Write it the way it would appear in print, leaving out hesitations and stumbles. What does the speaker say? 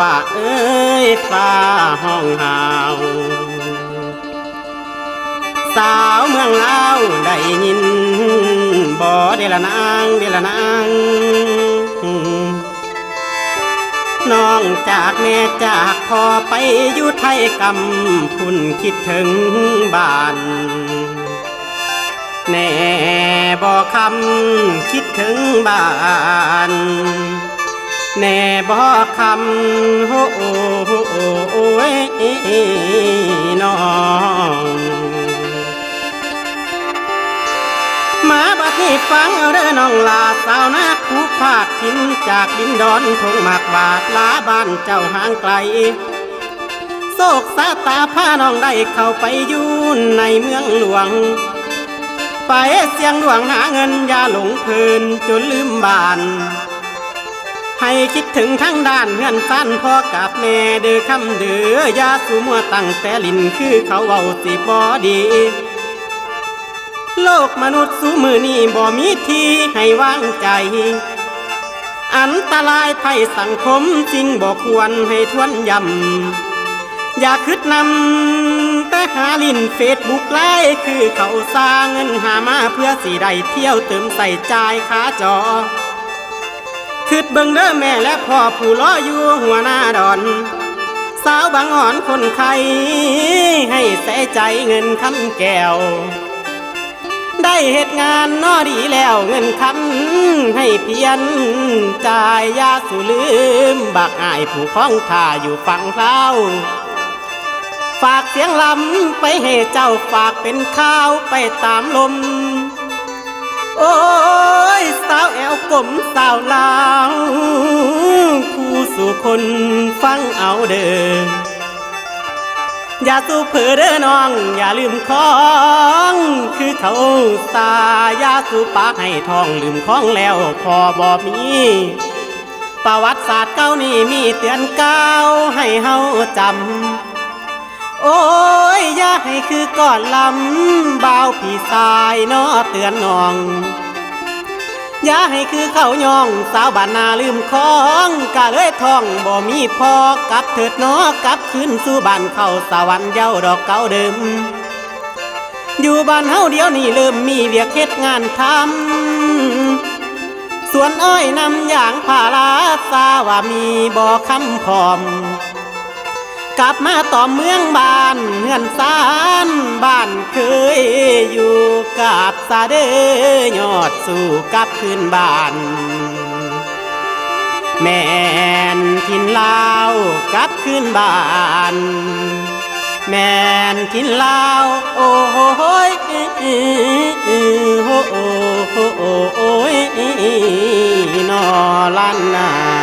ฝ่าเอ้ยฟ้าห้องหาวสาวเมืองลาวได้ยินบ่เดละนางเดละนางน้องจากแม่จากพ่อไปอยู่ไทยกำพุ่นคิดถึงบ้านแน่บ่คำคิดถึงบ้านแน่บ่คำโอ้โอ้ยน้องมาบัดนี้ฟังเอาเด้อน้องลาสาวนาผู้ภาคทินจากดินดอนทงหมากบาดลาบ้านเจ้าห่างไกลโศกสาตาพาน้องได้เข้าไปอยู่ในเมืองหลวงไปเสียงหลวงหาเงินอย่าหลงเพลินจนลืมบ้านให้คิดถึงทั้งด้านเฮือนสั้นพ่อกับแม่เด้อคำเด้อยาสูมัวตั้งแต่ลิ้นคือเขาเว้าสิบ่ดีโลกมนุษย์สูมือนี้บ่มีที่ให้วางใจอันตรายภัยสังคมจริงบ่ควรให้ทวนย้ำอย่าคิดนำแต่หาลิ้นเฟซบุ๊กไลน์คือเขาสร้างเงินหามาเพื่อสิได้เที่ยวเติมใส่ใจขาจอคิดเบิ่งเด้อแม่และพ่อผู้รออยู่หัวหน้าดอนสาวบางอ่อนคนไข้ให้ใส่ใจเงินคำแก้วได้เหตุงานนอดีแล้วเงินคำให้เพียนจ่ายยาสูลืมบักอายผู้คล้องท่าอยู่ฝั่งเราฝากเสียงลำไปให้เจ้าฝากเป็นข้าวไปตามลมโอ้ยสาวแอวกลมสาวลาวผู้สู่คนฟังเอาเด้ออย่าสู้เผื่อเด้อน้องอย่าลืมของคือเขาตาอย่าสู้ปากให้ทองลืมของแล้วพอบ่มีประวัติศาสตร์เก่านี่มีเตือนก้าวให้เฮาจำโอ้ยอย่าให้คือก่อนลำบ่าวพี่สายน้อเตือนน้องอย่าให้คือเขาย่องสาวบ้านนาลืมของกะเลยท่องบ่มีพอกลับเถิดน้อกลับคืนสู่บ้านเขาสวรรค์เย้าดอกเก่าเดิมอยู่บ้านเฮาเดียวนี้เริ่มมีเวียกเฮ็ดงานทำสวนอ้อยนำอย่างพาราสาว่ามีบ่คำพร้อมกลับมาต่อเมืองบ้านเฮือนซานบ้านเคยอยู่กับสาเดยอดสู่กลับคืนบ้านแม่นทินลาวกลับคืนบ้านแม่นทินลาวโอ้โหยโอ้โหโอ้ยนอล้านนา